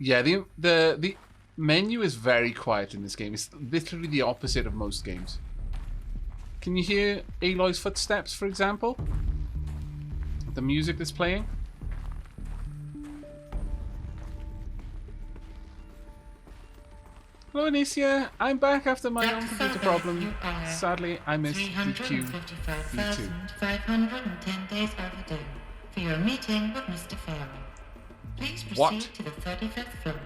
Yeah, the menu is very quiet in this game. It's literally the opposite of most games. Can you hear Aloy's footsteps, for example? The music that's playing? Hello, Anicia. I'm back after my own computer problem. Sadly, I missed DQ V2. 510 days overdue for your meeting with Mr. Farrell. Please proceed to the 35th floor.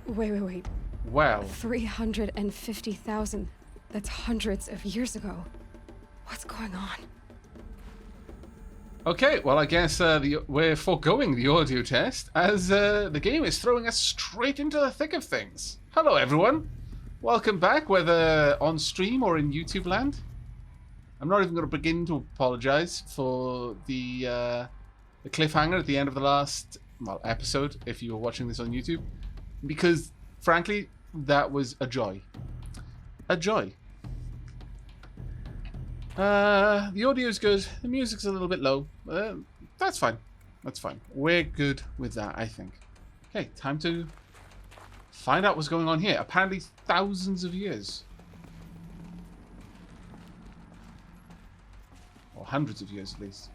Wait. Well. 350,000. That's hundreds of years ago. What's going on? Okay, well, I guess we're foregoing the audio test as the game is throwing us straight into the thick of things. Hello, everyone. Welcome back, whether on stream or in YouTube land. I'm not even going to begin to apologize for the cliffhanger at the end of the last episode, if you were watching this on YouTube, because, frankly, that was a joy. A joy. The audio's good. The music's a little bit low. That's fine. That's fine. We're good with that, I think. Okay, time to find out what's going on here. Apparently thousands of years. Or hundreds of years, at least.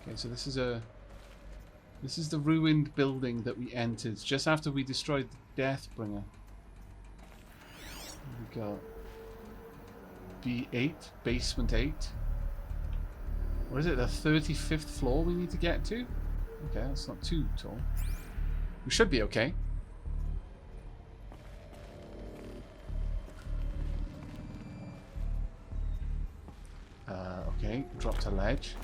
Okay, so this is the ruined building that we entered just after we destroyed the Deathbringer. We got B8, basement 8. What is it, the 35th floor we need to get to? Okay, that's not too tall. We should be okay. Okay, dropped a ledge.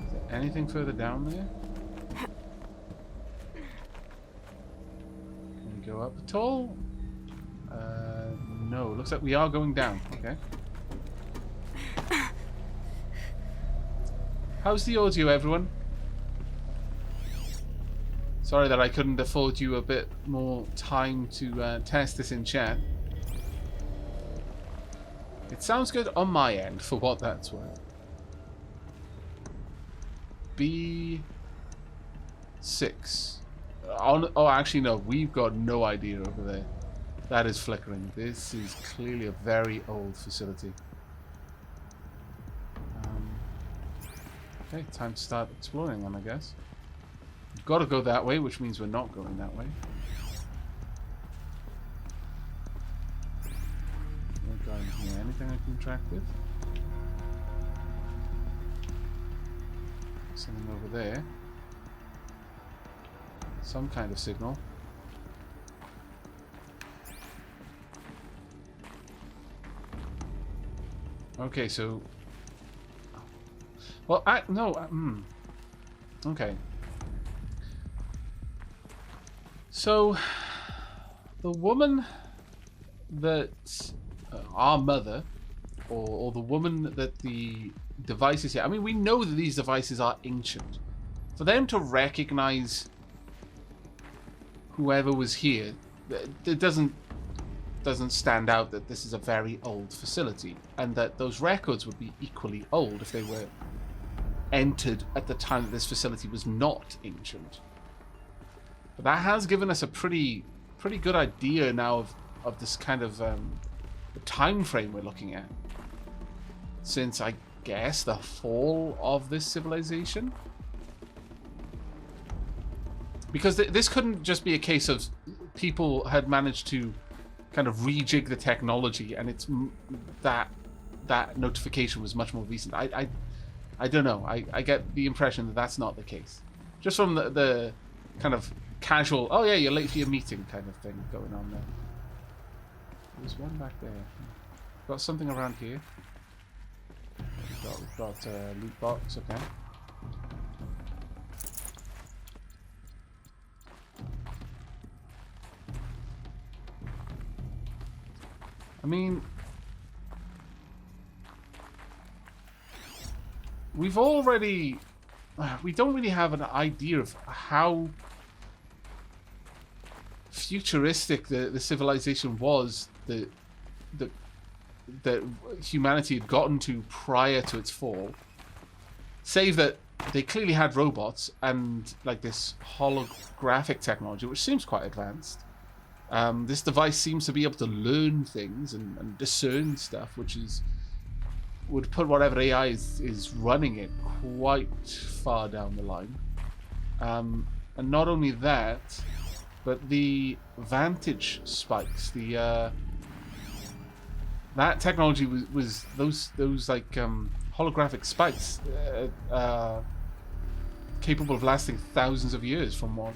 Is there anything further down there? Go up at all? No. Looks like we are going down. Okay. How's the audio, everyone? Sorry that I couldn't afford you a bit more time to test this in chat. It sounds good on my end, for what that's worth. B6. Oh, actually, no. We've got no idea over there. That is flickering. This is clearly a very old facility. Okay, time to start exploring then, I guess. We've got to go that way, which means we're not going that way. No guy in here. Anything I can interact with? Something over there. Some kind of signal. Okay, so... Well, okay. So, the woman that... our mother, or the woman that the devices here... I mean, we know that these devices are ancient. For them to recognize whoever was here, it doesn't stand out that this is a very old facility, and that those records would be equally old if they were entered at the time that this facility was not ancient. But that has given us a pretty good idea now of this kind of the time frame we're looking at, since I guess the fall of this civilization. Because this couldn't just be a case of people had managed to kind of rejig the technology, and it's that notification was much more recent. I don't know. I get the impression that that's not the case. Just from the kind of casual, oh yeah, you're late for your meeting kind of thing going on there. There's one back there. Got something around here. We've got a loot box, okay. I mean, we've already... we don't really have an idea of how futuristic the civilization was that humanity had gotten to prior to its fall. Save that they clearly had robots and like this holographic technology, which seems quite advanced. This device seems to be able to learn things and discern stuff, which would put whatever AI is running it quite far down the line. And not only that, but the vantage spikes, that technology was those like holographic spikes capable of lasting thousands of years from what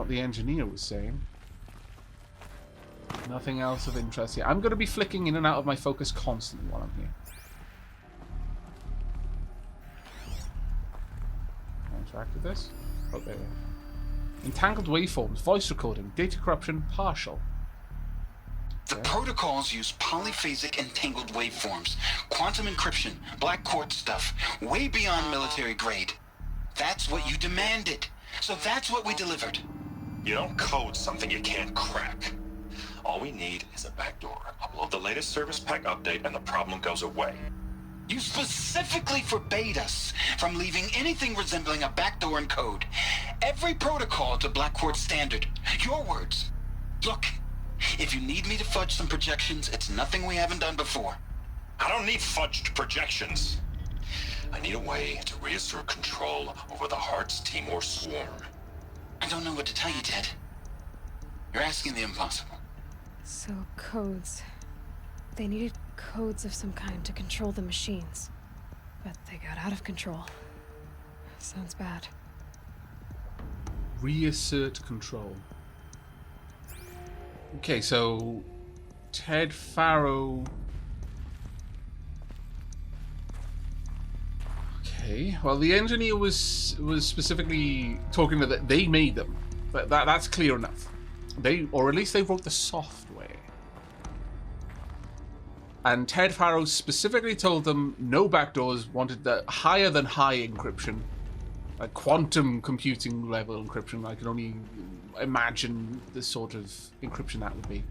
the engineer was saying. Nothing else of interest here. I'm going to be flicking in and out of my focus constantly while I'm here. Can I interact with this? Oh, there we go. Entangled waveforms, voice recording, data corruption, partial. The protocols use polyphasic entangled waveforms, quantum encryption, black quartz stuff, way beyond military grade. That's what you demanded. So that's what we delivered. You don't code something you can't crack. All we need is a backdoor. Upload the latest service pack update and the problem goes away. You specifically forbade us from leaving anything resembling a backdoor in code. Every protocol to black quartz standard. Your words. Look, if you need me to fudge some projections, it's nothing we haven't done before. I don't need fudged projections. I need a way to reassert control over the Heart's Timor swarm. I don't know what to tell you, Ted. You're asking the impossible. So, codes. They needed codes of some kind to control the machines. But they got out of control. Sounds bad. Reassert control. Okay, so Ted Farrow. Okay, well, the engineer was specifically talking that they made them. That's clear enough. Or at least they wrote the software. And Ted Farrow specifically told them no backdoors, wanted the higher than high encryption, like quantum computing level encryption. I can only imagine the sort of encryption that would be.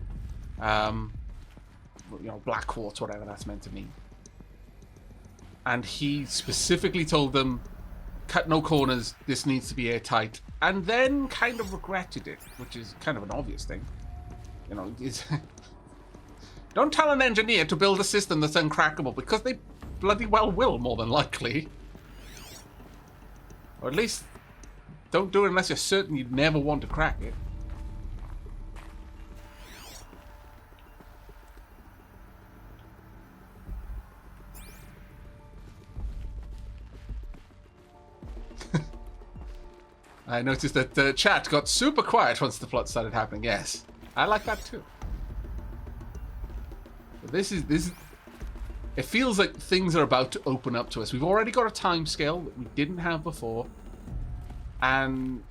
You know, black quartz, whatever that's meant to mean. And he specifically told them, cut no corners, this needs to be airtight. And then kind of regretted it, which is kind of an obvious thing. You know, don't tell an engineer to build a system that's uncrackable, because they bloody well will, more than likely. Or at least, don't do it unless you're certain you'd never want to crack it. I noticed that the chat got super quiet once the plot started happening. Yes, I like that too. But this is. It feels like things are about to open up to us. We've already got a time scale that we didn't have before, and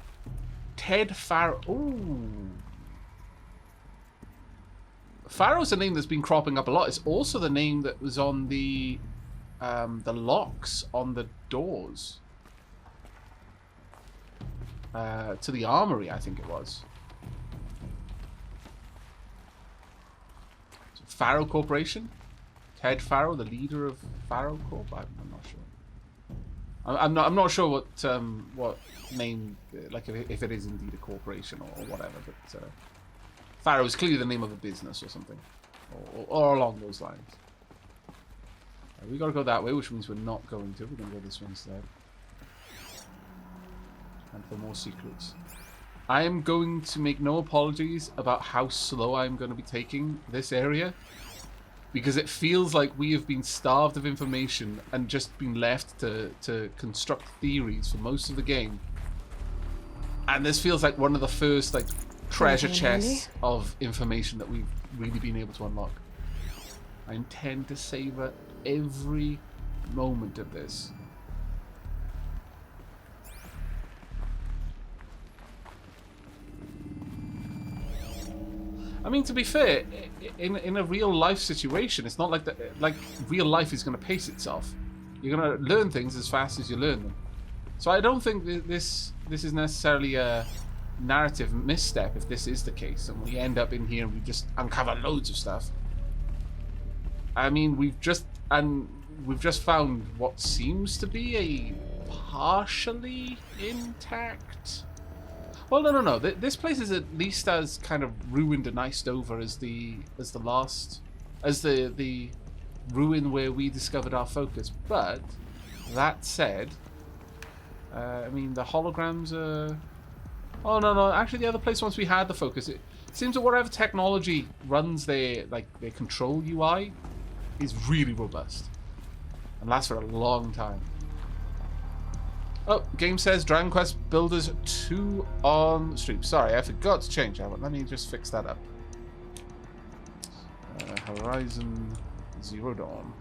Ted Farrow. Ooh, Farrow's a name that's been cropping up a lot. It's also the name that was on the locks on the doors. To the armory, I think it was. So Farrow Corporation? Ted Farrow, the leader of Farrow Corp? I'm not sure. I'm not sure what name, like if it is indeed a corporation or whatever, but Farrow is clearly the name of a business or something. Or along those lines. We gotta go that way, which means we're not going to. We're gonna go this way instead. And for more secrets. I am going to make no apologies about how slow I'm going to be taking this area, because it feels like we have been starved of information and just been left to construct theories for most of the game. And this feels like one of the first like treasure chests of information that we've really been able to unlock. I intend to savor every moment of this. I mean, to be fair, in a real life situation, it's not like that. Like real life is going to pace itself. You're going to learn things as fast as you learn them. So I don't think this is necessarily a narrative misstep if this is the case, and we end up in here and we just uncover loads of stuff. I mean, we've just we've just found what seems to be a partially intact. Well, no. This place is at least as kind of ruined and iced over as the ruin where we discovered our focus. But that said, I mean the holograms are. Oh no! Actually, the other place once we had the focus, it seems that whatever technology runs their control UI is really robust and lasts for a long time. Oh, game says Dragon Quest Builders 2 on stream. Sorry, I forgot to change that one. Let me just fix that up. Horizon Zero Dawn.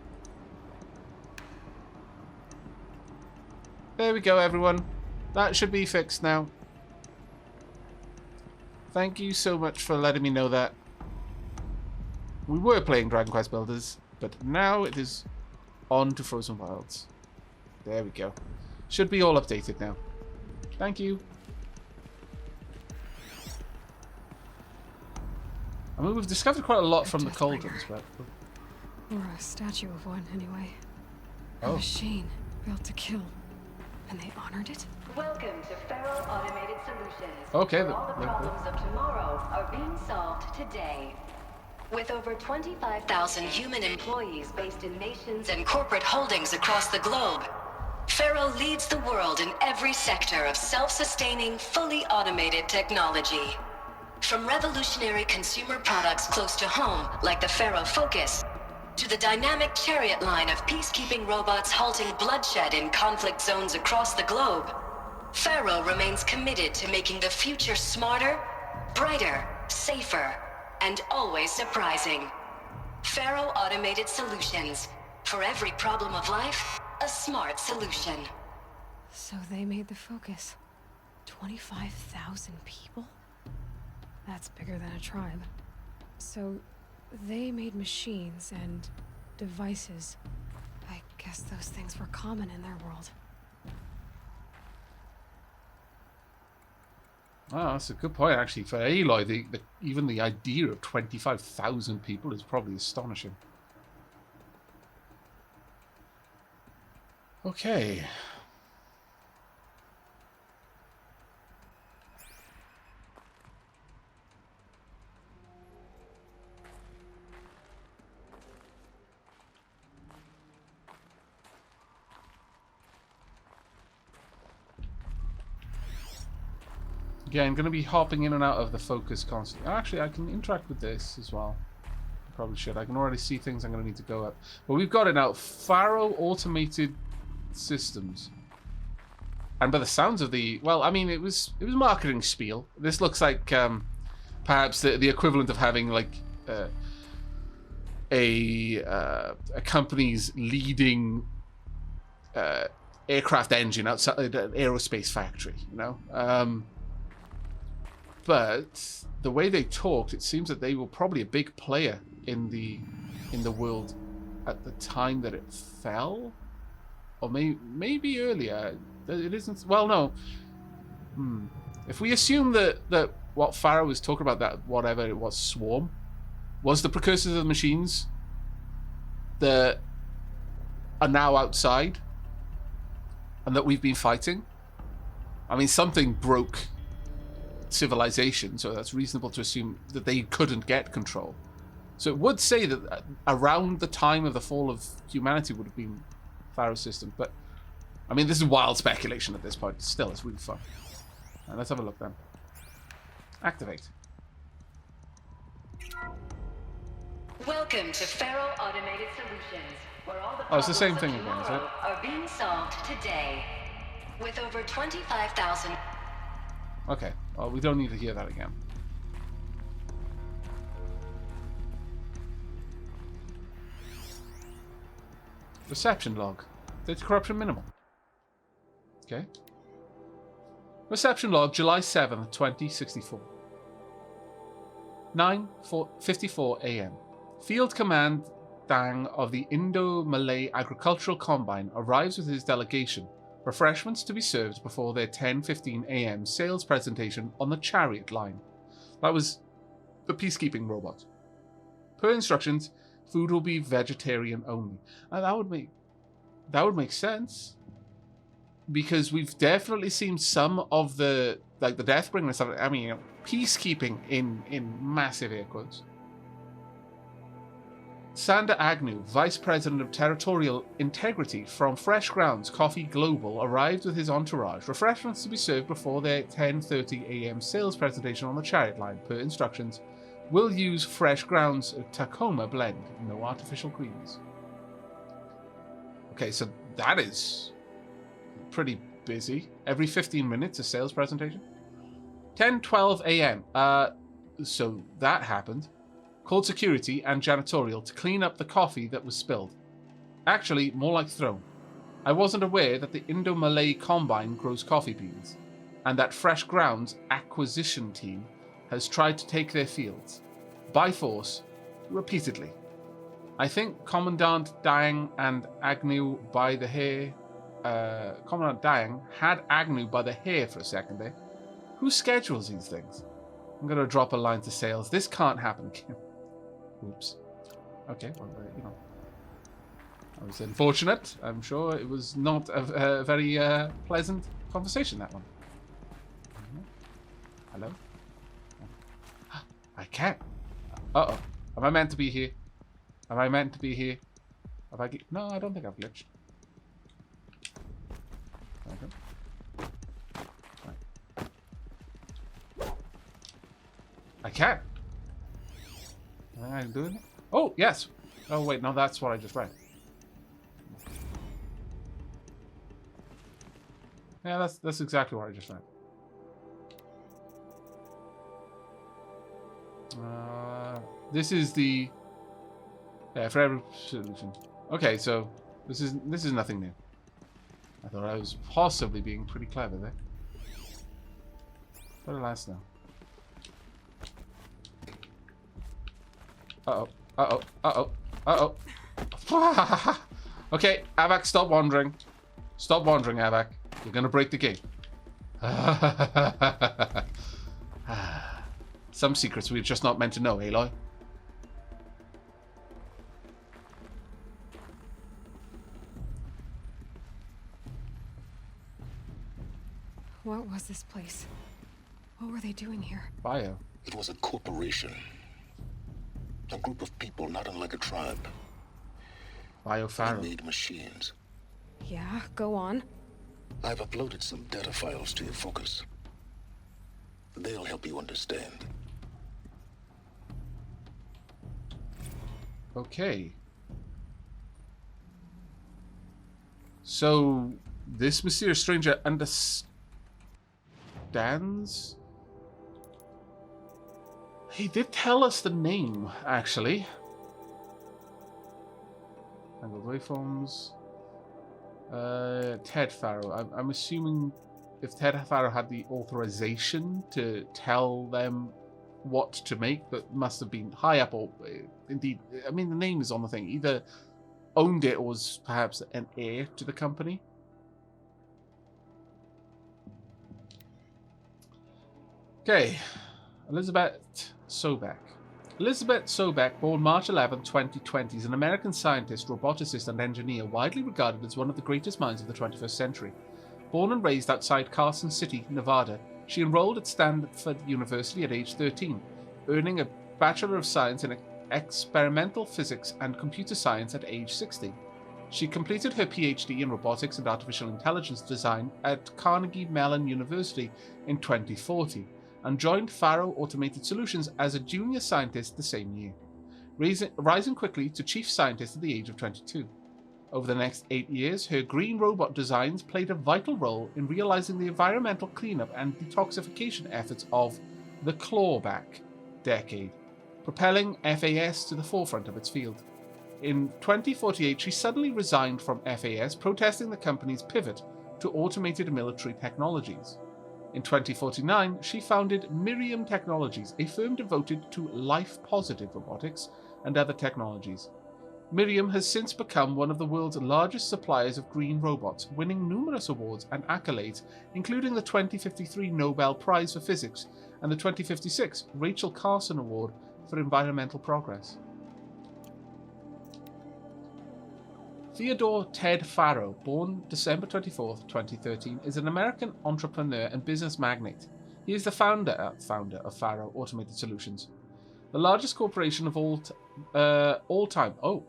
There we go, everyone. That should be fixed now. Thank you so much for letting me know that. We were playing Dragon Quest Builders, but now it is on to Frozen Wilds. There we go. Should be all updated now. Thank you. I mean, we've discovered quite a lot from the cauldrons, but... Or a statue of one, anyway. A Oh. machine built to kill. And they honored it? Welcome to Feral Automated Solutions. Okay, where all the problems of tomorrow are being solved today. With over 25,000 human employees based in nations and corporate holdings across the globe, Feral leads the world in every sector of self-sustaining, fully automated technology. From revolutionary consumer products close to home, like the Feral Focus, to the dynamic chariot line of peacekeeping robots halting bloodshed in conflict zones across the globe, Feral remains committed to making the future smarter, brighter, safer, and always surprising. Feral Automated Solutions. For every problem of life, a smart solution. So they made the focus. 25,000 people? That's bigger than a tribe. So they made machines and devices. I guess those things were common in their world. Oh, that's a good point, actually. For Aloy, even the idea of 25,000 people is probably astonishing. Okay. Yeah, I'm going to be hopping in and out of the focus constantly. Actually, I can interact with this as well. Probably should. I can already see things I'm going to need to go up. But we've got it now. Feral Automated Systems. And by the sounds of the... Well, I mean, it was marketing spiel. This looks like perhaps the equivalent of having, like, a company's leading aircraft engine outside an aerospace factory, you know? But the way they talked, it seems that they were probably a big player in the world at the time that it fell, or maybe earlier. It isn't. Well, no. If we assume that what Pharaoh was talking about, that whatever it was, swarm, was the precursors of the machines that are now outside, and that we've been fighting. I mean, something broke civilization, so that's reasonable to assume that they couldn't get control. So it would say that around the time of the fall of humanity would have been Pharaoh's system, but I mean, this is wild speculation at this point. Still, it's really fun. Let's have a look then. Activate. Welcome to Feral Automated Solutions, where all the Oh, it's the same problems thing of again, is tomorrow it? are being solved today. With over 25,000... Okay, well, we don't need to hear that again. Reception log. Data corruption minimal. Okay. Reception log, July 7th, 2064. 9:54 a.m. Field Command Dang of the Indo-Malay Agricultural Combine arrives with his delegation. Refreshments to be served before their 10:15 a.m. sales presentation on the chariot line. That was the peacekeeping robot. Per instructions, food will be vegetarian only. Now, that would make That would make sense. Because we've definitely seen some of the, like, the Deathbringer and stuff. I mean, you know, peacekeeping in massive air quotes. Sander Agnew, Vice President of Territorial Integrity from Fresh Grounds Coffee Global, arrived with his entourage. Refreshments to be served before their 10:30 a.m. sales presentation on the Chariot line. Per instructions, will use Fresh Grounds Tacoma blend. No artificial creams. Okay, so that is pretty busy. Every 15 minutes, a sales presentation. 10:12 a.m. So that happened. Called security and janitorial to clean up the coffee that was spilled. Actually, more like thrown. I wasn't aware that the Indo-Malay Combine grows coffee beans, and that Fresh Grounds acquisition team has tried to take their fields, by force, repeatedly. I think Commandant Dang and Agnew by the hair... Commandant Dang had Agnew by the hair for a second there. Who schedules these things? I'm going to drop a line to sales. This can't happen. Oops. Okay, well, you know. I was unfortunate. I'm sure it was not a very pleasant conversation, that one. Hello? I can't. Uh-oh. Am I meant to be here? Am I meant to be here? Have I... No, I don't think I've glitched. Okay. Right. I can't. Am I doing it? Oh, yes. Oh, wait. No, that's what I just read. Yeah, that's exactly what I just read. This is the... Yeah, for every solution. Okay, so this is nothing new. I thought I was possibly being pretty clever there. But alas, no. Uh-oh. Uh-oh. Uh-oh. Uh-oh. Okay, Aavak, stop wandering. Stop wandering, Aavak. You're gonna break the game. Some secrets we're just not meant to know, Aloy. What was this place? What were they doing here? Bio. It was a corporation. A group of people not unlike a tribe. Bio-Pharaoh. They made machines. Yeah, go on. I've uploaded some data files to your focus. They'll help you understand. Okay. So, this mysterious stranger understands? He did tell us the name, actually. Angled waveforms. Ted Pharaoh. I'm assuming if Ted Pharaoh had the authorization to tell them what to make, that must have been high up, or indeed, I mean, the name is on the thing. Either owned it or was perhaps an heir to the company. Okay, Elizabeth Sobek. Elizabeth Sobek, born March 11, 2020, is an American scientist, roboticist, and engineer widely regarded as one of the greatest minds of the 21st century. Born and raised outside Carson City, Nevada, she enrolled at Stanford University at age 13, earning a Bachelor of Science in Experimental Physics and Computer Science at age 60. She completed her PhD in Robotics and Artificial Intelligence Design at Carnegie Mellon University in 2040, and joined Pharaoh Automated Solutions as a junior scientist the same year, rising quickly to chief scientist at the age of 22. Over the next 8 years, her green robot designs played a vital role in realizing the environmental cleanup and detoxification efforts of the clawback decade, propelling FAS to the forefront of its field. In 2048, she suddenly resigned from FAS, protesting the company's pivot to automated military technologies. In 2049, she founded Miriam Technologies, a firm devoted to life-positive robotics and other technologies. Miriam has since become one of the world's largest suppliers of green robots, winning numerous awards and accolades, including the 2053 Nobel Prize for Physics and the 2056 Rachel Carson Award for Environmental Progress. Theodore Ted Farrow, born December 24th, 2013, is an American entrepreneur and business magnate. He is the founder of Farrow Automated Solutions, the largest corporation of all time. Oh,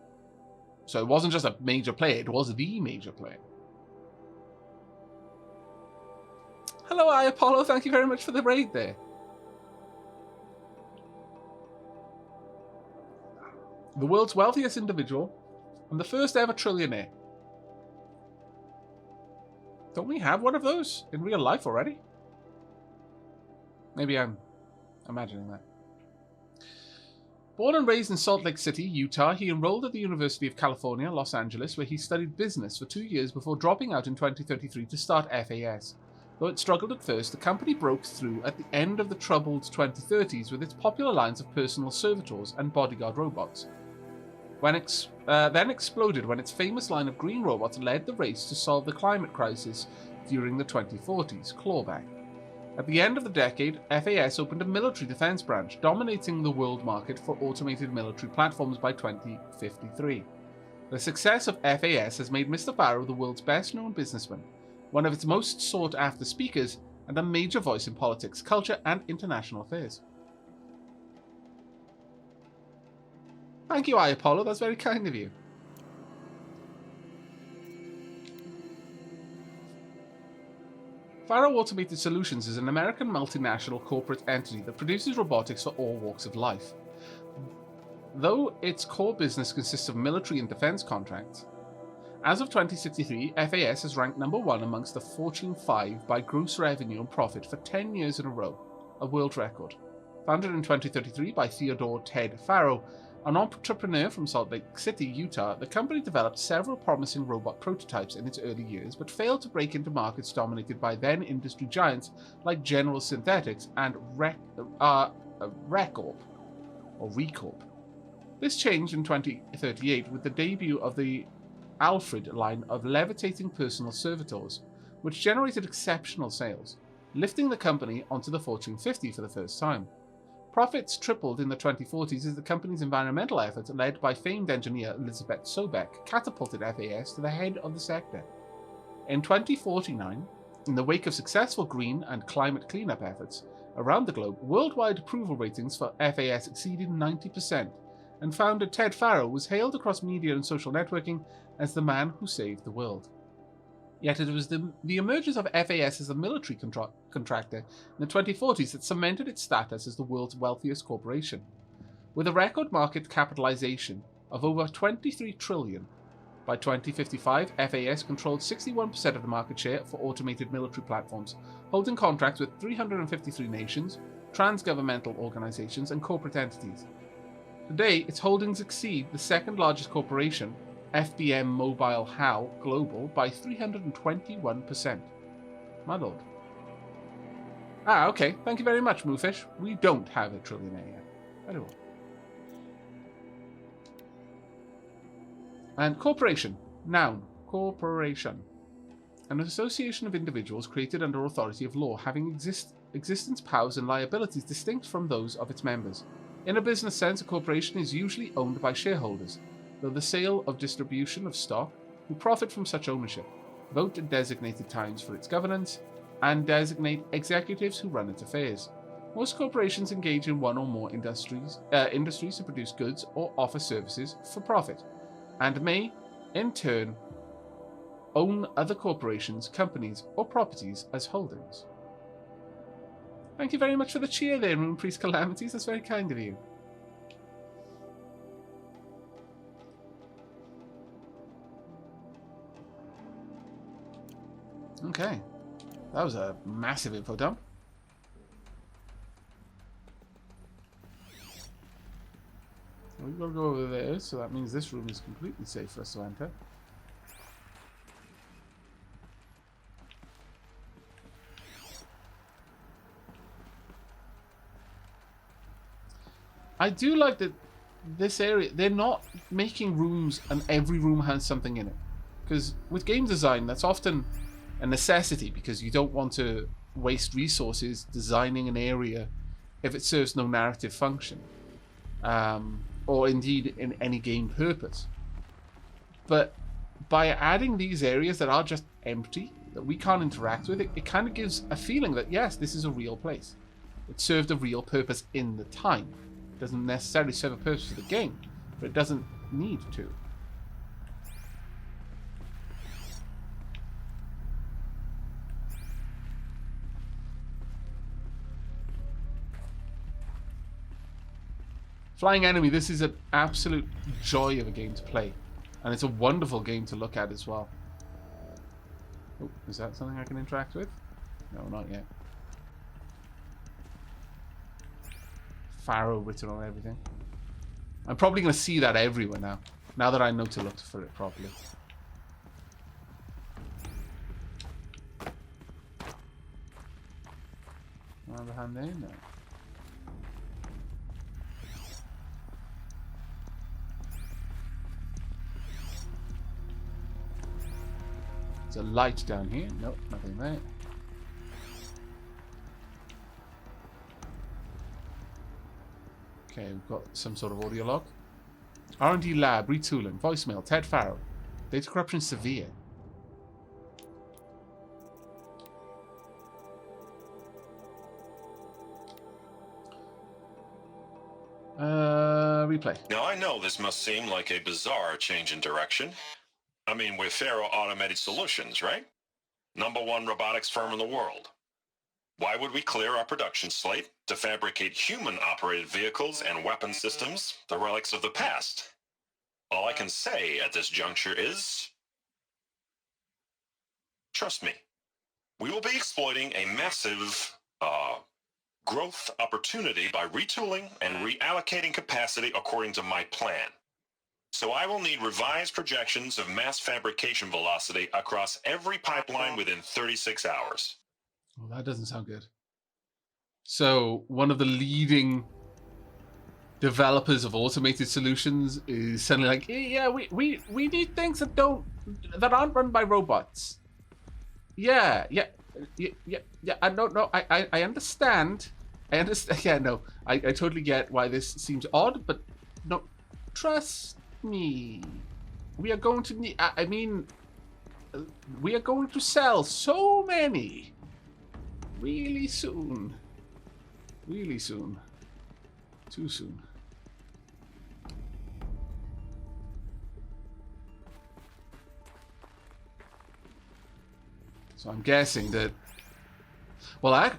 so it wasn't just a major player, it was the major player. Hello, Apollo. Thank you very much for the raid there. The world's wealthiest individual and the first ever trillionaire. Don't we have one of those in real life already? Maybe I'm imagining that. Born and raised in Salt Lake City, Utah, he enrolled at the University of California, Los Angeles, where he studied business for 2 years before dropping out in 2033 to start FAS. Though it struggled at first, the company broke through at the end of the troubled 2030s with its popular lines of personal servitors and bodyguard robots. Then exploded when its famous line of green robots led the race to solve the climate crisis during the 2040s, clawback. At the end of the decade, FAS opened a military defense branch, dominating the world market for automated military platforms by 2053. The success of FAS has made Mr. Farrow the world's best-known businessman, one of its most sought-after speakers, and a major voice in politics, culture, and international affairs. Thank you, Apollo. That's very kind of you. Farrow Automated Solutions is an American multinational corporate entity that produces robotics for all walks of life. Though its core business consists of military and defense contracts, as of 2063, FAS is ranked number 1 amongst the Fortune 5 by gross revenue and profit for 10 years in a row, a world record. Founded in 2033 by Theodore Ted Farrow, an entrepreneur from Salt Lake City, Utah, the company developed several promising robot prototypes in its early years, but failed to break into markets dominated by then-industry giants like General Synthetics and Recorp. This changed in 2038 with the debut of the Alfred line of levitating personal servitors, which generated exceptional sales, lifting the company onto the Fortune 50 for the first time. Profits tripled in the 2040s as the company's environmental efforts, led by famed engineer Elizabeth Sobek, catapulted FAS to the head of the sector. In 2049, in the wake of successful green and climate cleanup efforts around the globe, worldwide approval ratings for FAS exceeded 90%, and founder Ted Farrow was hailed across media and social networking as the man who saved the world. Yet it was the emergence of FAS as a military contractor in the 2040s that cemented its status as the world's wealthiest corporation. With a record market capitalization of over $23 trillion, by 2055, FAS controlled 61% of the market share for automated military platforms, holding contracts with 353 nations, trans-governmental organizations, and corporate entities. Today, its holdings exceed the second largest corporation, FBM Mobile HAL Global, by 321%. My lord. Ah, okay. Thank you very much, Moofish. We don't have a trillionaire yet. Very well. And corporation. Noun. Corporation. An association of individuals created under authority of law, having existence, powers, and liabilities distinct from those of its members. In a business sense, a corporation is usually owned by shareholders, though the sale of distribution of stock, who profit from such ownership, vote at designated times for its governance, and designate executives who run its affairs. Most corporations engage in one or more industries to produce goods or offer services for profit, and may, in turn, own other corporations, companies, or properties as holdings. Thank you very much for the cheer there, Moon Priest Calamities. That's very kind of you. Okay. That was a massive info dump. We've got to go over there, so that means this room is completely safe for us to enter. I do like that this area, they're not making rooms and every room has something in it. Because with game design, that's often a necessity because you don't want to waste resources designing an area if it serves no narrative function. Or indeed in any game purpose. But by adding these areas that are just empty, that we can't interact with, it kind of gives a feeling that, yes, this is a real place. It served a real purpose in the time. It doesn't necessarily serve a purpose for the game, but it doesn't need to. Flying Enemy, this is an absolute joy of a game to play. And it's a wonderful game to look at as well. Oh, is that something I can interact with? No, not yet. Pharaoh written on everything. I'm probably going to see that everywhere now. Now that I know to look for it properly. Another hand there? No. There's a light down here. Nope, nothing there. Okay, we've got some sort of audio log. R&D lab, retooling, voicemail, Ted Farrell. Data corruption severe. Replay. Now, I know this must seem like a bizarre change in direction. I mean, we're Faro Automated Solutions, right? #1 robotics firm in the world. Why would we clear our production slate to fabricate human-operated vehicles and weapon systems, the relics of the past? All I can say at this juncture is... trust me. We will be exploiting a massive, growth opportunity by retooling and reallocating capacity according to my plan. So I will need revised projections of mass fabrication velocity across every pipeline within 36 hours. Well, that doesn't sound good. So, one of the leading developers of automated solutions is suddenly like, yeah, we need things that aren't run by robots. Yeah. I don't know. I understand. Yeah, no. I totally get why this seems odd, but no, trust me. We are going to need. I mean, we are going to sell so many. Really soon. Really soon. Too soon. So I'm guessing that... Well, I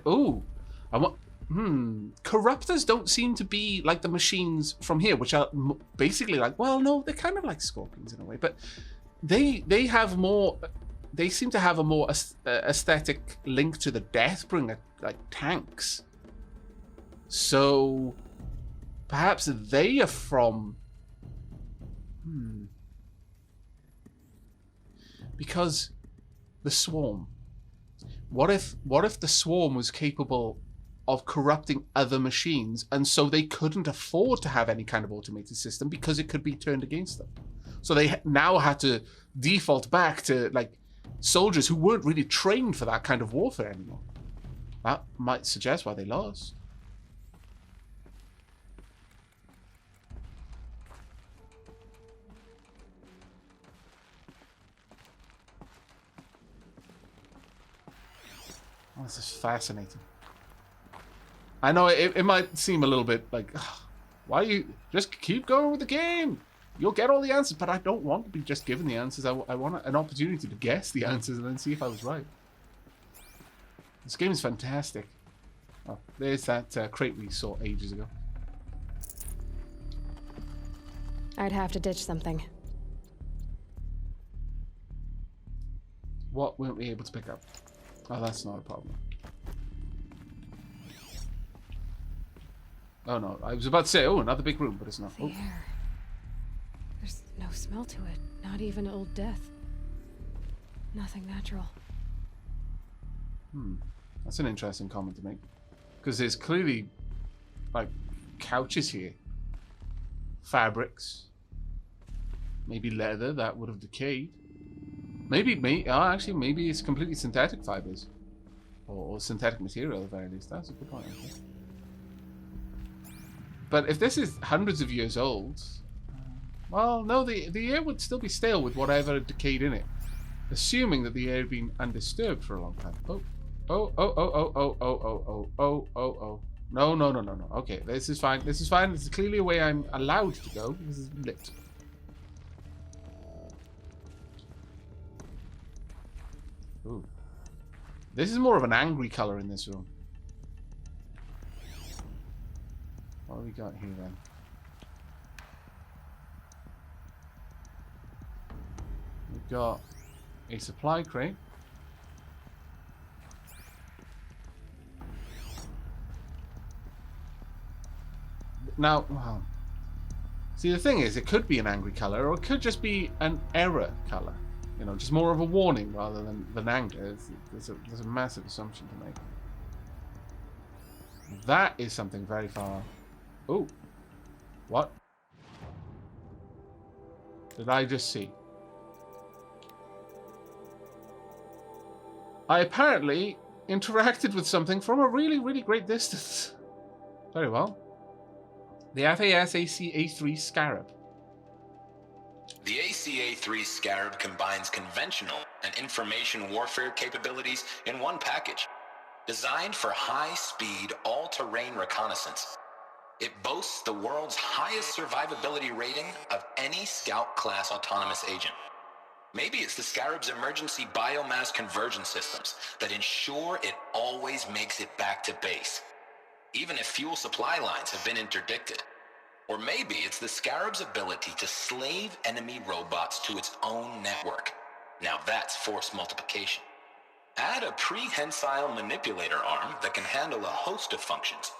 want... Corruptors don't seem to be like the machines from here, which are basically like... Well, no, they're kind of like scorpions in a way, but they have more... They seem to have a more aesthetic link to the Deathbringer, like tanks. So perhaps they are from... Because the Swarm. What if the Swarm was capable of corrupting other machines, and so they couldn't afford to have any kind of automated system because it could be turned against them? So they now had to default back to like soldiers who weren't really trained for that kind of warfare anymore. That might suggest why they lost. Oh, this is fascinating. I know it might seem a little bit like, why you just keep going with the game? You'll get all the answers, but I don't want to be just given the answers. I want an opportunity to guess the answers and then see if I was right. This game is fantastic. Oh, there's that crate we saw ages ago. I'd have to ditch something. What weren't we able to pick up? Oh, that's not a problem. Oh no, I was about to say, oh, another big room, but it's not. The Oh. air. There's no smell to it. Not even old death. Nothing natural. That's an interesting comment to make. Because there's clearly, like, couches here. Fabrics. Maybe leather that would have decayed. Maybe it's completely synthetic fibers. Or synthetic material at the very least. That's a good point, I think. But if this is hundreds of years old, Well, no, the air would still be stale with whatever had decayed in it. Assuming that the air had been undisturbed for a long time. Oh. Oh, oh, oh, oh, oh, oh, oh, oh, oh, oh, oh. No, no, no, no, no. Okay, this is fine. This is fine. This is clearly a way I'm allowed to go. This is lit. Ooh. This is more of an angry color in this room. What have we got here then? We've got a supply crate. Now, well, see, the thing is, it could be an angry color, or it could just be an error color. You know, just more of a warning rather than anger. There's a massive assumption to make. That is something very far. Oh, what did I just see? I apparently interacted with something from a really, really great distance. Very well. The FAS-ACA-3 Scarab. The ACA-3 Scarab combines conventional and information warfare capabilities in one package. Designed for high-speed, all-terrain reconnaissance, it boasts the world's highest survivability rating of any Scout-class autonomous agent. Maybe it's the Scarab's emergency biomass conversion systems that ensure it always makes it back to base, even if fuel supply lines have been interdicted. Or maybe it's the Scarab's ability to slave enemy robots to its own network. Now that's force multiplication. Add a prehensile manipulator arm that can handle a host of functions,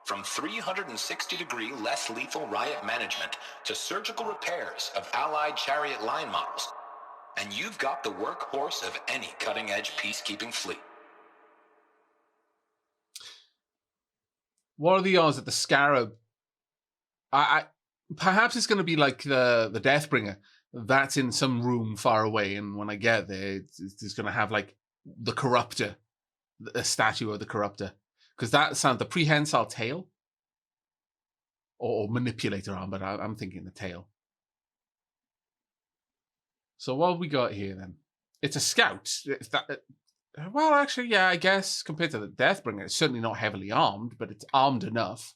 from 360-degree less lethal riot management to surgical repairs of Allied chariot line models, and you've got the workhorse of any cutting-edge peacekeeping fleet. What are the odds that the Scarab... perhaps it's going to be like the Deathbringer. That's in some room far away, and when I get there, it's going to have like the Corruptor, a statue of the Corruptor, because that sounds the prehensile tail or manipulator arm, but I'm thinking the tail. So what have we got here then? It's a scout. Well, actually, yeah, I guess compared to the Deathbringer, it's certainly not heavily armed, but it's armed enough.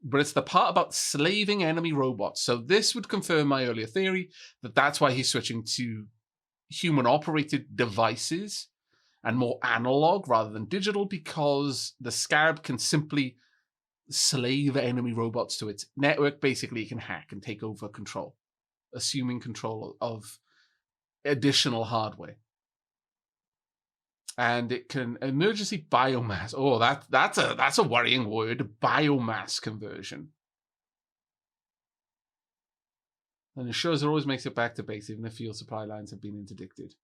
But it's the part about slaving enemy robots. So this would confirm my earlier theory that that's why he's switching to human-operated devices and more analog rather than digital, because the Scarab can simply slave enemy robots to its network. Basically, it can hack and take over control, assuming control of additional hardware. And it can emergency biomass. Oh, that's a worrying word. Biomass conversion. And it shows it always makes it back to base, even if fuel supply lines have been interdicted.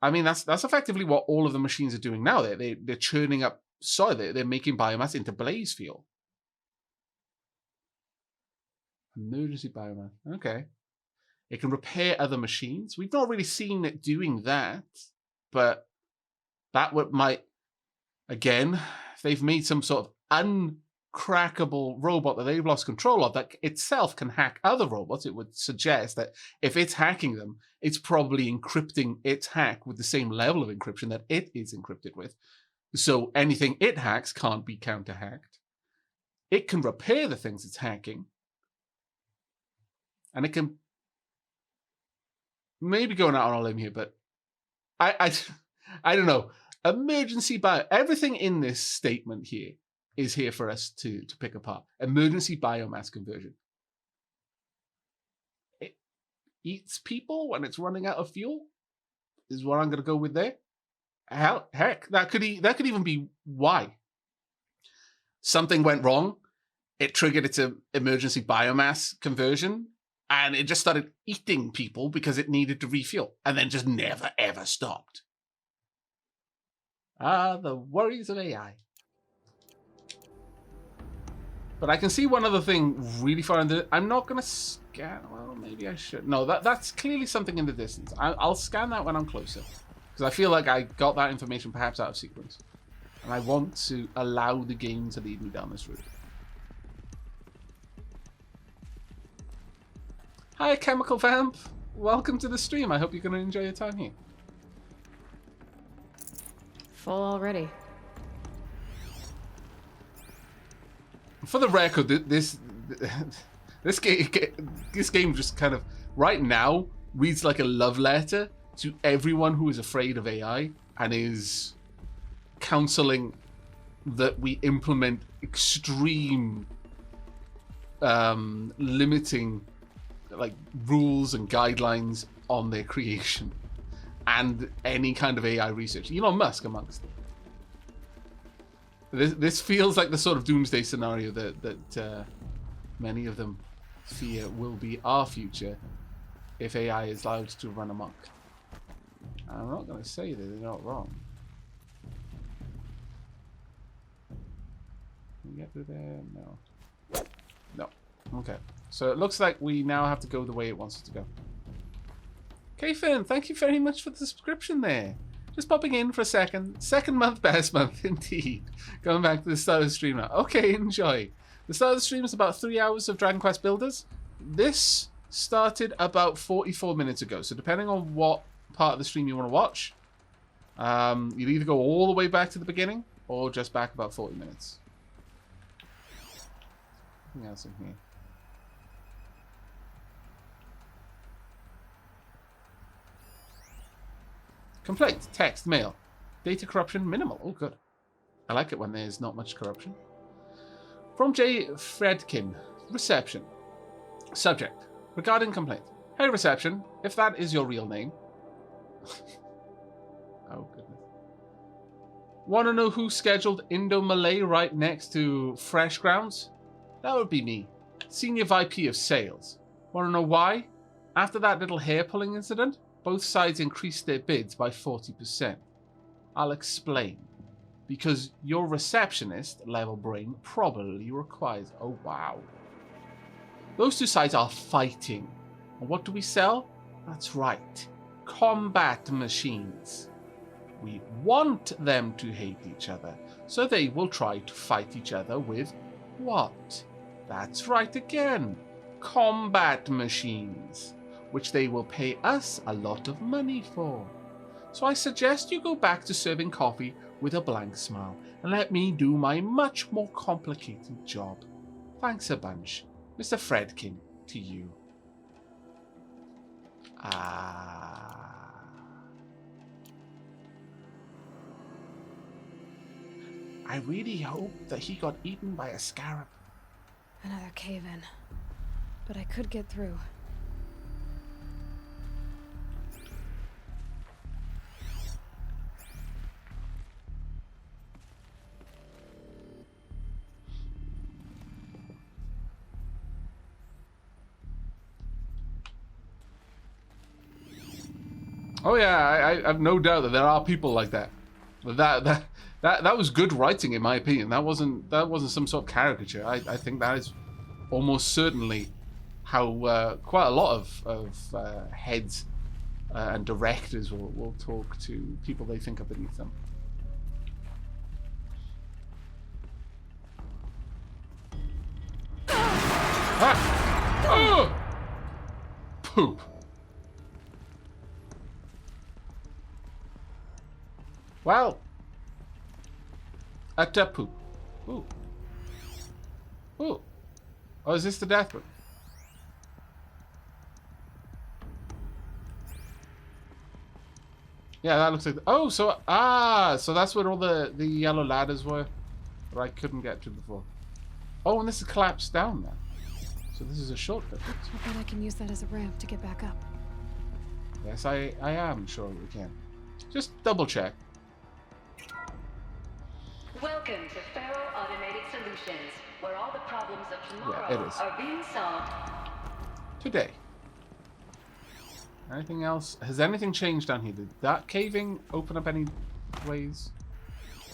I mean, that's effectively what all of the machines are doing now. They're churning up soil. They're making biomass into blaze fuel. Emergency biomass. Okay. It can repair other machines. We've not really seen it doing that, but that might, again, if they've made some sort of uncrackable robot that they've lost control of that itself can hack other robots, it would suggest that if it's hacking them, it's probably encrypting its hack with the same level of encryption that it is encrypted with. So anything it hacks can't be counter-hacked. It can repair the things it's hacking. And it can maybe going out on a limb here, but I don't know. Emergency everything in this statement here is here for us to pick apart. Emergency biomass conversion. It eats people when it's running out of fuel, is what I'm going to go with there. Heck, that could even be why. Something went wrong. It triggered its emergency biomass conversion, and it just started eating people because it needed to refuel, and then just never, ever stopped. The worries of AI. But I can see one other thing really far in the... I'm not going to scan... Well, maybe I should. No, that's clearly something in the distance. I'll scan that when I'm closer. Because I feel like I got that information perhaps out of sequence. And I want to allow the game to lead me down this route. Hi, Chemical Vamp. Welcome to the stream. I hope you're going to enjoy your time here. Full already. For the record, this game just kind of right now reads like a love letter to everyone who is afraid of AI and is counseling that we implement extreme limiting like rules and guidelines on their creation and any kind of AI research. Elon Musk amongst them. This feels like the sort of doomsday scenario that many of them fear will be our future if AI is allowed to run amok. I'm not going to say that they're not wrong. Can we get through there? No. No. Okay. So it looks like we now have to go the way it wants us to go. K-Fin, thank you very much for the subscription there. Just popping in for a second. Second month, best month, indeed. Going back to the start of the stream now. Okay, enjoy. The start of the stream is about 3 hours of Dragon Quest Builders. This started about 44 minutes ago. So depending on what part of the stream you want to watch, you'll either go all the way back to the beginning or just back about 40 minutes. Anything else in here? Complaint, text, mail. Data corruption, minimal. Oh, good. I like it when there's not much corruption. From J. Fredkin. Reception. Subject. Regarding complaint. Hey, Reception. If that is your real name. Oh, goodness. Want to know who scheduled Indo-Malay right next to Fresh Grounds? That would be me. Senior VP of Sales. Want to know why? After that little hair-pulling incident, both sides increased their bids by 40%. I'll explain. Because your receptionist level brain probably requires... Oh, wow. Those two sides are fighting. And what do we sell? That's right. Combat machines. We want them to hate each other, so they will try to fight each other with what? That's right again. Combat machines, which they will pay us a lot of money for. So I suggest you go back to serving coffee with a blank smile and let me do my much more complicated job. Thanks a bunch. Mr. Fredkin, to you. I really hope that he got eaten by a scarab. Another cave-in. But I could get through. Oh yeah, I have no doubt that there are people like that. That was good writing, in my opinion. That wasn't some sort of caricature. I think that is almost certainly how quite a lot of heads and directors will talk to people they think are beneath them. Ah! Oh! Poop. Well, a poop. Ooh. Ooh. Oh, is this the death room? Yeah, that looks like... Oh, so... Ah, so that's where all the yellow ladders were that I couldn't get to before. Oh, and this is collapsed down now. So this is a shortcut. I bet I can use that as a ramp to get back up. Yes, I am sure we can. Just double check. Welcome to Faro Automated Solutions, where all the problems of tomorrow Yeah, it is. are being solved Today. Anything else? Has anything changed down here? Did that caving open up any ways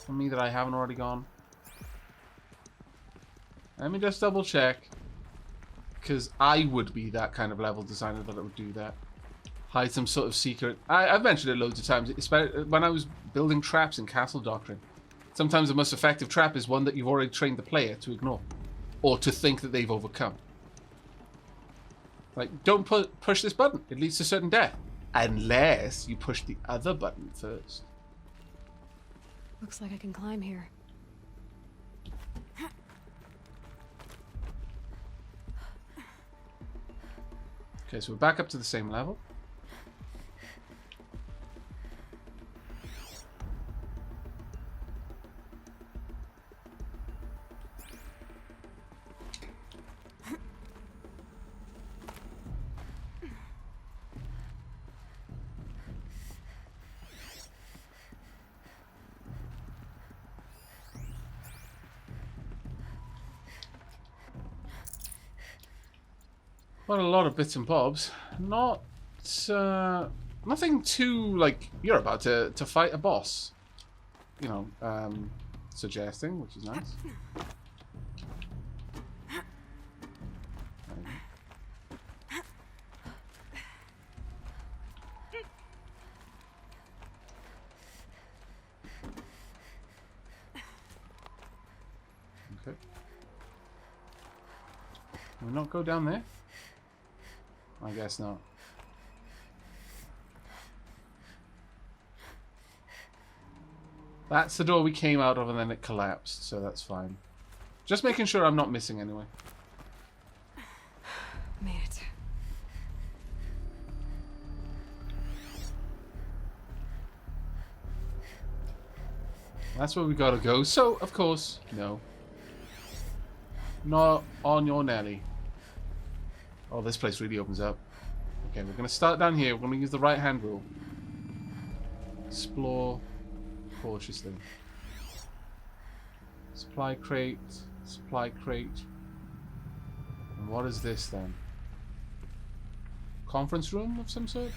for me that I haven't already gone? Let me just double check. Because I would be that kind of level designer that would do that. Hide some sort of secret. I've mentioned it loads of times, especially when I was building traps in Castle Doctrine. Sometimes the most effective trap is one that you've already trained the player to ignore. Or to think that they've overcome. Like, don't push this button. It leads to certain death. Unless you push the other button first. Looks like I can climb here. Okay, so we're back up to the same level. Quite a lot of bits and bobs. Not nothing too like you're about to fight a boss. You know, suggesting, which is nice. Okay. Can we not go down there? I guess not. That's the door we came out of and then it collapsed, so that's fine. Just making sure I'm not missing anyway. Made it. That's where we gotta go, so, of course, no. Not on your Nelly. Oh, this place really opens up. Okay, we're going to start down here. We're going to use the right-hand rule. Explore cautiously. Supply crate. Supply crate. And what is this then? Conference room of some sort?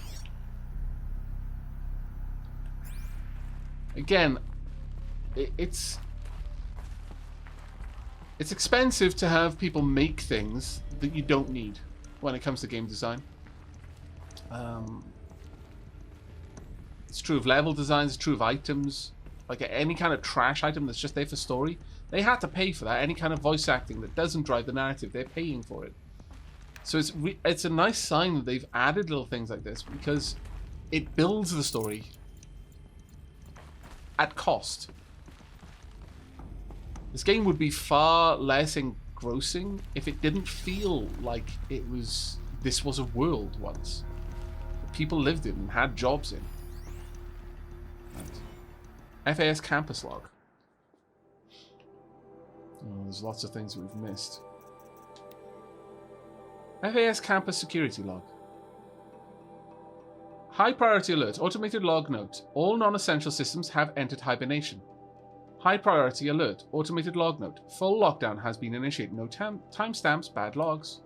Again, it's expensive to have people make things that you don't need when it comes to game design. It's true of level designs, it's true of items. Like any kind of trash item that's just there for story, they had to pay for that. Any kind of voice acting that doesn't drive the narrative, they're paying for it. So it's a nice sign that they've added little things like this because it builds the story at cost. This game would be far less engrossing if it didn't feel like this was a world once that people lived in and had jobs in. Right. FAS campus log. Oh, there's lots of things we've missed. FAS campus security log. High priority alert. Automated log note. All non-essential systems have entered hibernation. High priority alert. Automated log note. Full lockdown has been initiated. No timestamps, bad logs.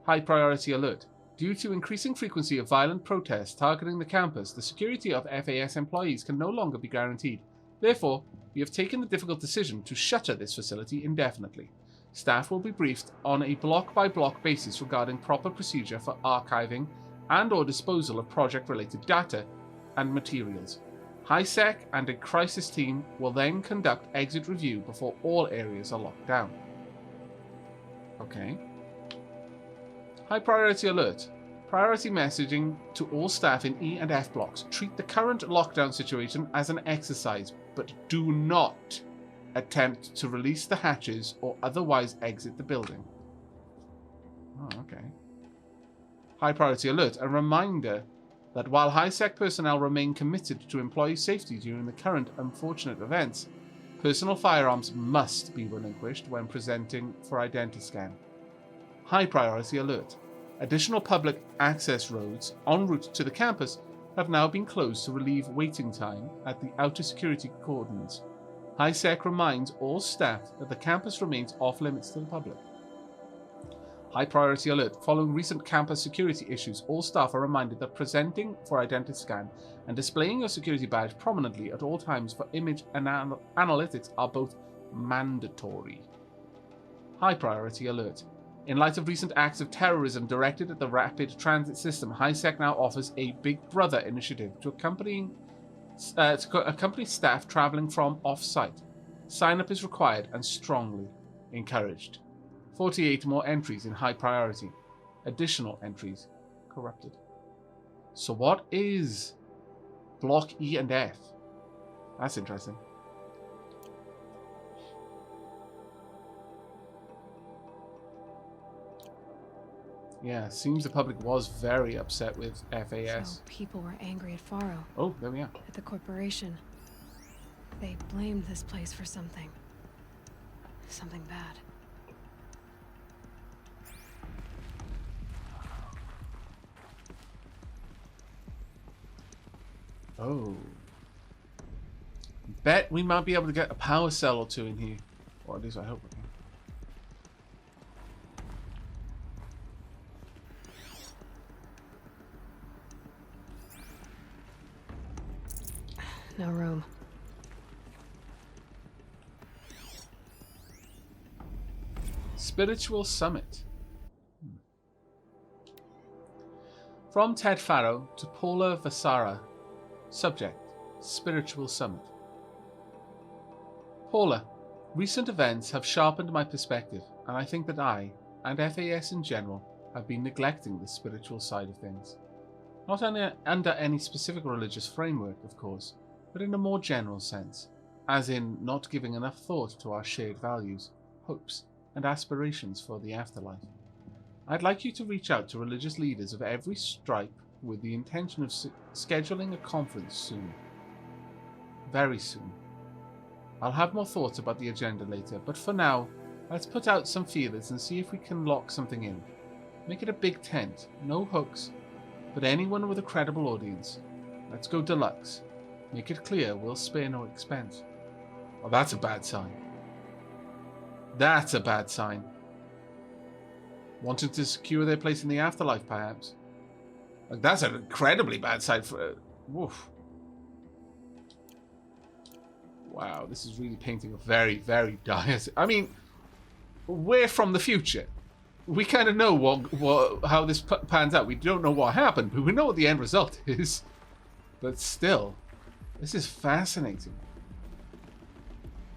High priority alert. Due to increasing frequency of violent protests targeting the campus, the security of FAS employees can no longer be guaranteed. Therefore, we have taken the difficult decision to shutter this facility indefinitely. Staff will be briefed on a block-by-block basis regarding proper procedure for archiving and/or disposal of project-related data and materials. HiSec and a crisis team will then conduct exit review before all areas are locked down. Okay. High priority alert. Priority messaging to all staff in E and F blocks. Treat the current lockdown situation as an exercise, but do not attempt to release the hatches or otherwise exit the building. Oh, okay. High priority alert. A reminder that while HiSec personnel remain committed to employee safety during the current unfortunate events, personal firearms must be relinquished when presenting for identity scan. High priority alert. Additional public access roads en route to the campus have now been closed to relieve waiting time at the outer security cordons. HiSec reminds all staff that the campus remains off limits to the public. High priority alert. Following recent campus security issues, all staff are reminded that presenting for identity scan and displaying your security badge prominently at all times for image and analytics are both mandatory. High priority alert. In light of recent acts of terrorism directed at the rapid transit system, HiSec now offers a Big Brother initiative to accompany staff traveling from off-site. Sign-up is required and strongly encouraged. 48 more entries in high priority. Additional entries corrupted. So what is Block E and F? That's interesting. Yeah, seems the public was very upset with FAS. So people were angry at Faro, Oh, there we are. at the corporation. They blamed this place for something. Something bad. Oh. Bet we might be able to get a power cell or two in here. Or at least I hope we can. No room. Spiritual Summit. From Ted Faro to Paula Vasara. Subject: Spiritual Summit. Paula, recent events have sharpened my perspective, and I think that I, and FAS in general, have been neglecting the spiritual side of things. Not under any specific religious framework, of course, but in a more general sense, as in not giving enough thought to our shared values, hopes, and aspirations for the afterlife. I'd like you to reach out to religious leaders of every stripe with the intention of scheduling a conference soon. Very soon. I'll have more thoughts about the agenda later, but for now, let's put out some feelers and see if we can lock something in. Make it a big tent, no hooks, but anyone with a credible audience. Let's go deluxe. Make it clear we'll spare no expense. Oh, that's a bad sign. That's a bad sign. Wanting to secure their place in the afterlife, perhaps. Like, that's an incredibly bad sign for... Woof. Wow, this is really painting a very, very dire... I mean, we're from the future. We kind of know how this pans out. We don't know what happened, but we know what the end result is. But still, this is fascinating.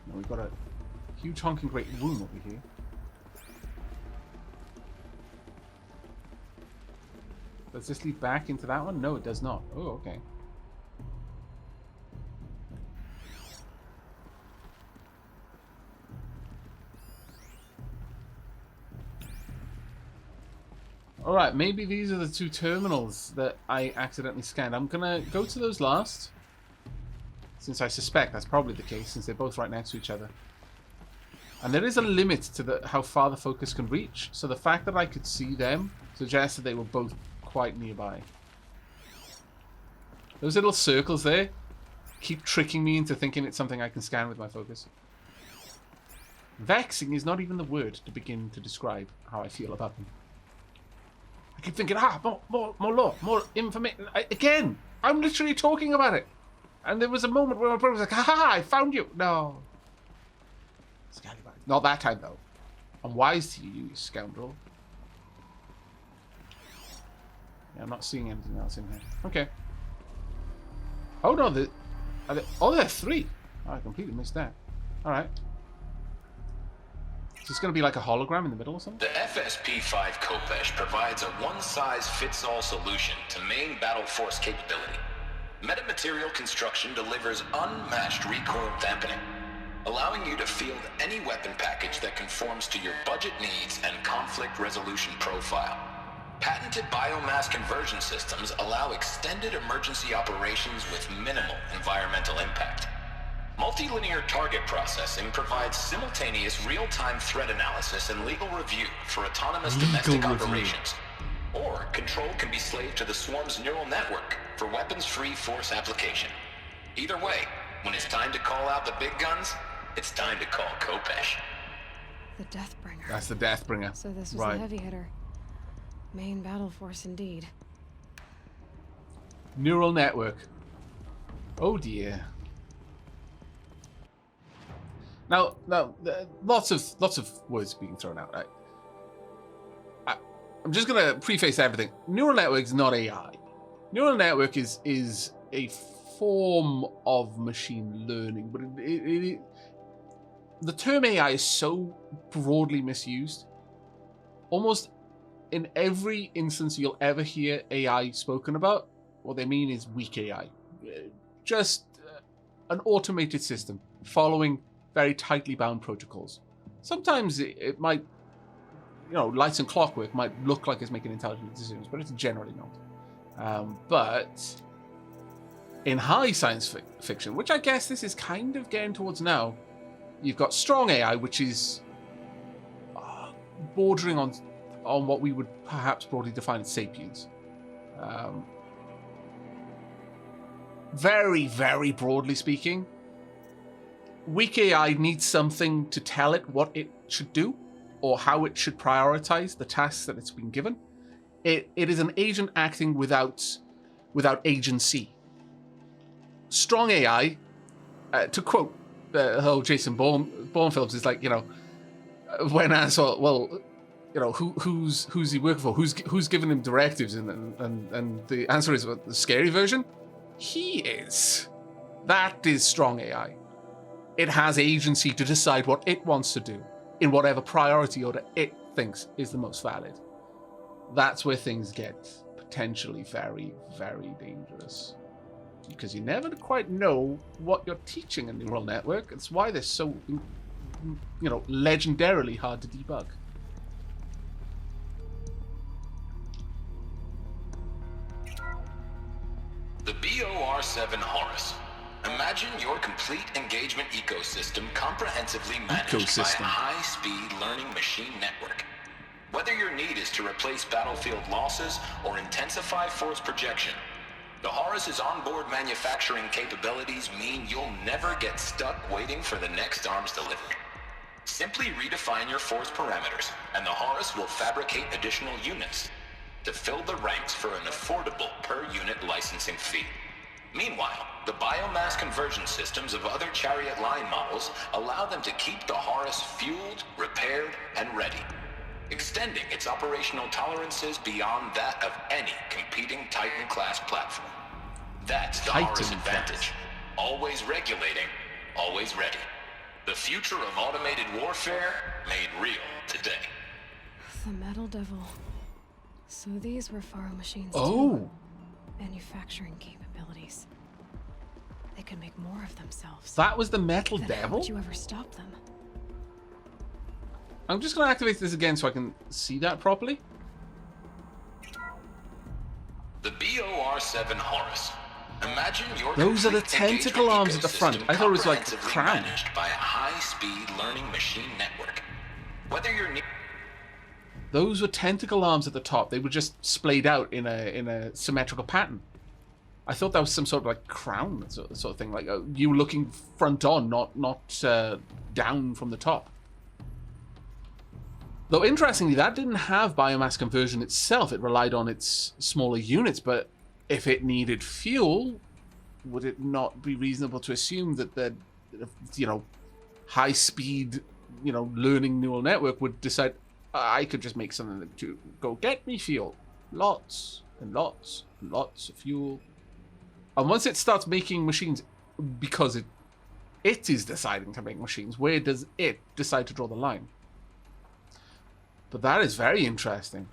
Now we've got a huge honking great room over here. Does this lead back into that one? No, it does not. Oh, okay. Alright, maybe these are the two terminals that I accidentally scanned. I'm gonna go to those last, since I suspect that's probably the case, since they're both right next to each other. And there is a limit to how far the focus can reach, so the fact that I could see them suggests that they were both quite nearby. Those little circles there keep tricking me into thinking it's something I can scan with my focus. Vexing is not even the word to begin to describe how I feel about them. I keep thinking, more lore, more information. Again, I'm literally talking about it. And there was a moment where my brother was like, ha, I found you. No. Scallywag. Not that time, though. I'm wise to you, you scoundrel. Yeah, I'm not seeing anything else in here. Okay. Oh, no. There are three. Oh, I completely missed that. All right. Is this going to be like a hologram in the middle or something? The FSP-5 Kopesh provides a one-size-fits-all solution to main battle force capability. Metamaterial construction delivers unmatched recoil dampening, allowing you to field any weapon package that conforms to your budget needs and conflict resolution profile. Patented biomass conversion systems allow extended emergency operations with minimal environmental impact. Multilinear target processing provides simultaneous real-time threat analysis and legal review for autonomous domestic operations. Or control can be slaved to the swarm's neural network for weapons-free force application. Either way, when it's time to call out the big guns, it's time to call Kopesh. The Deathbringer. That's the Deathbringer. So this was right. the heavy hitter. Main battle force indeed. Neural network. Oh dear. Now, lots of words being thrown out. Right? I'm just gonna preface everything. Neural network is not AI. Neural network is a form of machine learning, but the term AI is so broadly misused. Almost in every instance you'll ever hear AI spoken about, what they mean is weak AI. Just an automated system following very tightly bound protocols. Sometimes it might, lights and clockwork might look like it's making intelligent decisions, but it's generally not. But in high science fiction, which I guess this is kind of getting towards now, you've got strong AI, which is bordering on what we would perhaps broadly define as sapiens. Very, very broadly speaking, weak AI needs something to tell it what it should do or how it should prioritize the tasks that it's been given. It is an agent acting without agency. Strong AI, to quote the whole Jason Bourne films, is like, when asked, well, who's he working for? Who's giving him directives? And the answer is, the scary version? He is. That is strong AI. It has agency to decide what it wants to do in whatever priority order it thinks is the most valid. That's where things get potentially very, very dangerous. Because you never quite know what you're teaching a neural network. It's why they're so, legendarily hard to debug. The BOR-7 Horus. Imagine your complete engagement ecosystem comprehensively managed by a high-speed learning machine network. Whether your need is to replace battlefield losses or intensify force projection, the Horus's onboard manufacturing capabilities mean you'll never get stuck waiting for the next arms delivery. Simply redefine your force parameters, and the Horus will fabricate additional units to fill the ranks for an affordable per-unit licensing fee. Meanwhile, the biomass conversion systems of other Chariot line models allow them to keep the Horus fueled, repaired, and ready, extending its operational tolerances beyond that of any competing Titan-class platform. That's the Horus advantage. Always regulating, always ready. The future of automated warfare made real today. The Metal Devil. So these were Faro machines Oh. too. Manufacturing capabilities. They could make more of themselves. That was the Metal Then Devil? How would you ever stop them? I'm just going to activate this again so I can see that properly. The BOR-7 Horus. Imagine your Those are the complete tentacle engagement arms at the front. ecosystem I thought it was like a comprehensively crown. managed by a high-speed learning machine network. Whether you're Those were tentacle arms at the top. They were just splayed out in a symmetrical pattern. I thought that was some sort of like crown sort of thing, like you looking front on, not down from the top. Though interestingly, that didn't have biomass conversion itself. It relied on its smaller units. But if it needed fuel, would it not be reasonable to assume that the high-speed learning neural network would decide, I could just make something to go get me fuel, lots and lots and lots of fuel. And once it starts making machines, because it is deciding to make machines, where does it decide to draw the line? But that is very interesting.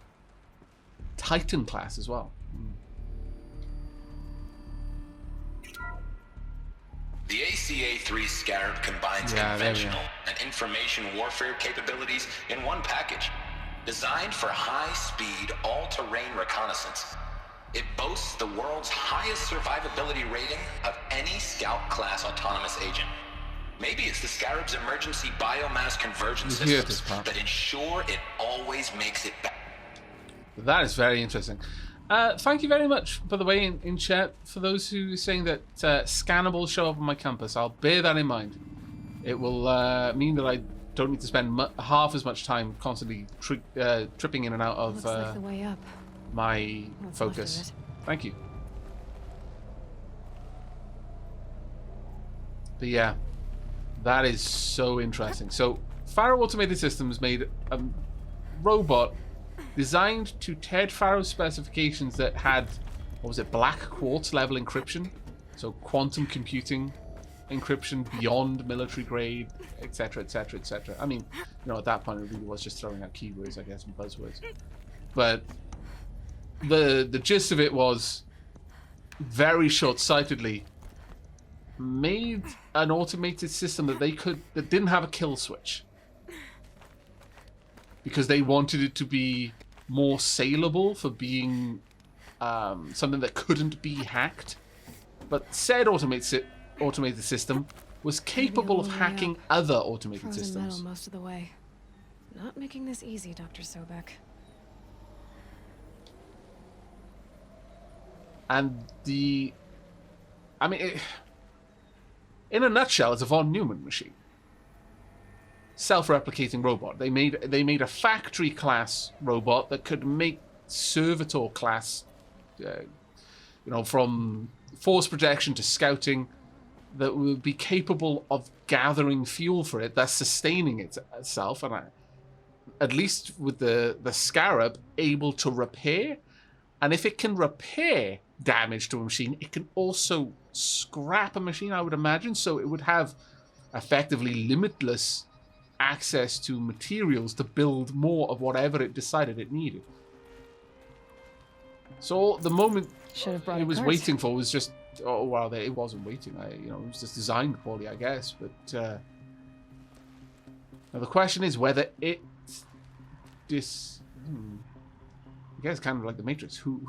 Titan class as well. The ACA-3 Scarab combines conventional and information warfare capabilities in one package, designed for high-speed, all-terrain reconnaissance. It boasts the world's highest survivability rating of any Scout-class autonomous agent. Maybe it's the Scarab's emergency biomass conversion systems that ensure it always makes it back. That is very interesting. Thank you very much, by the way, in chat, for those who are saying that scannables show up on my campus. I'll bear that in mind. It will mean that I don't need to spend half as much time constantly tripping in and out of Looks like the way up. my What's focus. left of it. Thank you. But yeah, that is so interesting. So, Faro Automated Systems made a robot designed to Ted Faro's specifications that had, what was it, black quartz level encryption, so quantum computing encryption beyond military grade, etc., etc., etc. I mean, at that point it really was just throwing out keywords, I guess, and buzzwords. But the gist of it was very short-sightedly made an automated system that that didn't have a kill switch because they wanted it to be more saleable for being something that couldn't be hacked. But said automated system was capable of hacking other automated Frozen systems. metal most of the way. Not making this easy, Dr. Sobek. And in a nutshell, it's a von Neumann machine. Self-replicating robot. They made a factory class robot that could make servitor class, from force projection to scouting, that would be capable of gathering fuel for it, thus sustaining itself, and at least with the Scarab, able to repair. And if it can repair damage to a machine, it can also scrap a machine, I would imagine. So it would have effectively limitless access to materials to build more of whatever it decided it needed. So the moment it was waiting for was just, oh well, it wasn't waiting. It was just designed poorly, I guess. But now the question is whether I guess kind of like the Matrix. Who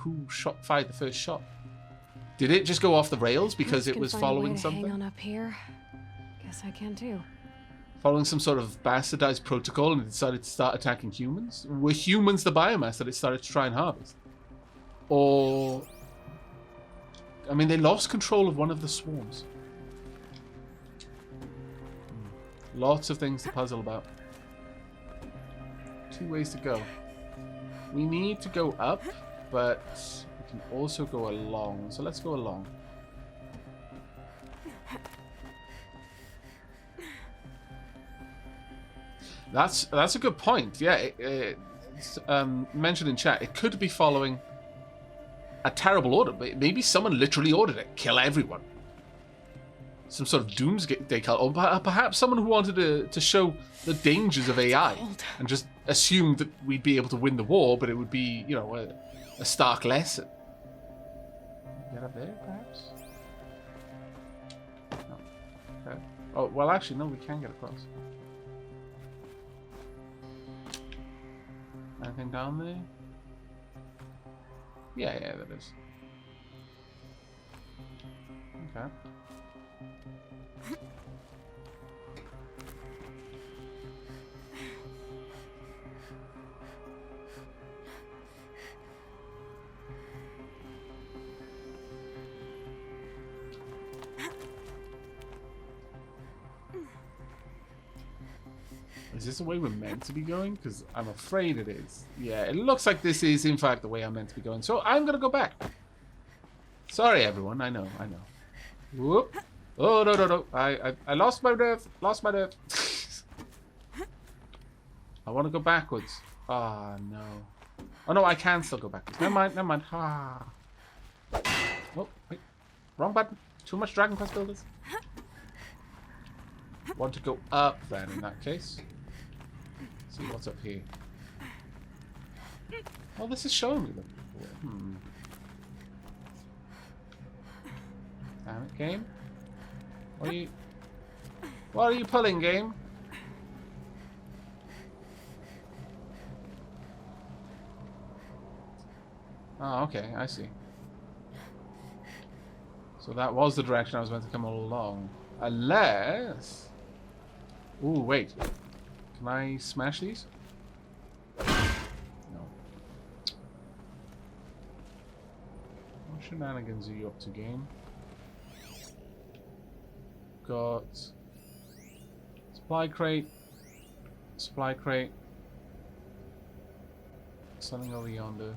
fired the first shot? Did it just go off the rails because it was following something? Hang on up here. Guess I can too. Following some sort of bastardized protocol, and it decided to start attacking humans? Were humans the biomass that it started to try and harvest? Or... they lost control of one of the swarms. Lots of things to puzzle about. 2 ways to go. We need to go up, but we can also go along. So let's go along. That's a good point. Yeah, it's mentioned in chat. It could be following a terrible order. Maybe someone literally ordered it. Kill everyone. Some sort of doomsday cult. Or perhaps someone who wanted to show the dangers of AI and just assumed that we'd be able to win the war, but it would be, a stark lesson. Get up there, perhaps? No. Okay. Oh, well, actually, no, we can get across. Anything down there? Yeah, that is. Okay. Is this the way we're meant to be going? Because I'm afraid it is. Yeah, it looks like this is, in fact, the way I'm meant to be going. So I'm going to go back. Sorry, everyone. I know. Whoop. Oh, no. I lost my nerve. I want to go backwards. Ah, oh, no. Oh, no, I can still go backwards. Never mind. Ah. Oh, wait. Wrong button. Too much Dragon Quest builders. Want to go up, then, in that case. See what's up here. Oh, this is showing me the... Damn it, game. What are you pulling, game? Oh, okay, I see. So that was the direction I was meant to come all along. Unless... Ooh, wait. Can I smash these? No. What shenanigans are you up to, game? Got... Supply crate. Something over yonder.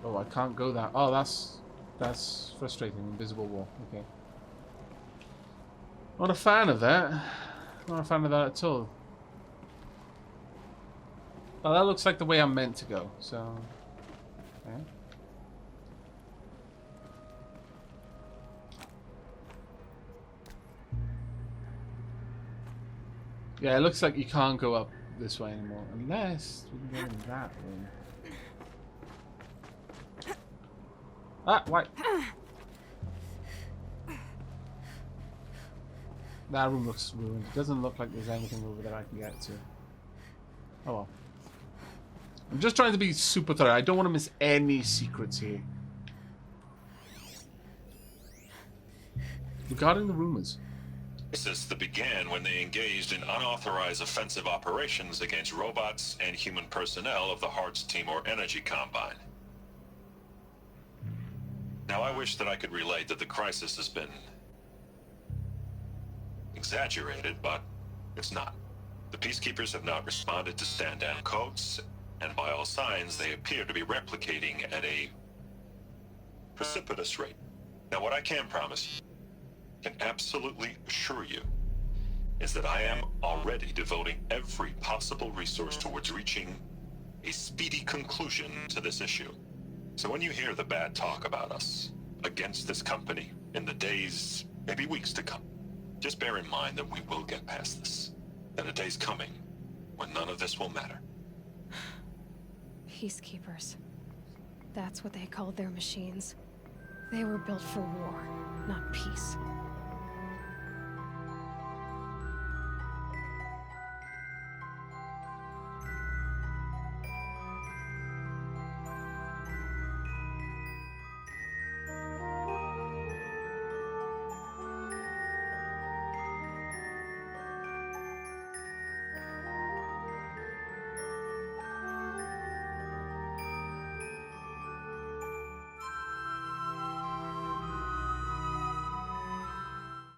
Oh, I can't go that. Oh, that's frustrating. Invisible wall. Okay. Not a fan of that. Not a fan of that at all. Well, that looks like the way I'm meant to go. So, okay. Yeah, it looks like you can't go up this way anymore. Unless we can go in that room. Ah, wait. That room looks ruined. It doesn't look like there's anything over there I can get to. Oh well. I'm just trying to be super thorough. I don't want to miss any secrets here. Regarding the rumors. Crisis that began when they engaged in unauthorized offensive operations against robots and human personnel of the Hearts Timor Energy Combine. Now, I wish that I could relate that the crisis has been exaggerated, but it's not. The Peacekeepers have not responded to stand-down codes, and by all signs, they appear to be replicating at a precipitous rate. Now, what I can promise you, can absolutely assure you, is that I am already devoting every possible resource towards reaching a speedy conclusion to this issue. So when you hear the bad talk about us against this company in the days, maybe weeks to come, just bear in mind that we will get past this. That a day's coming when none of this will matter. Peacekeepers. That's what they called their machines. They were built for war, not peace.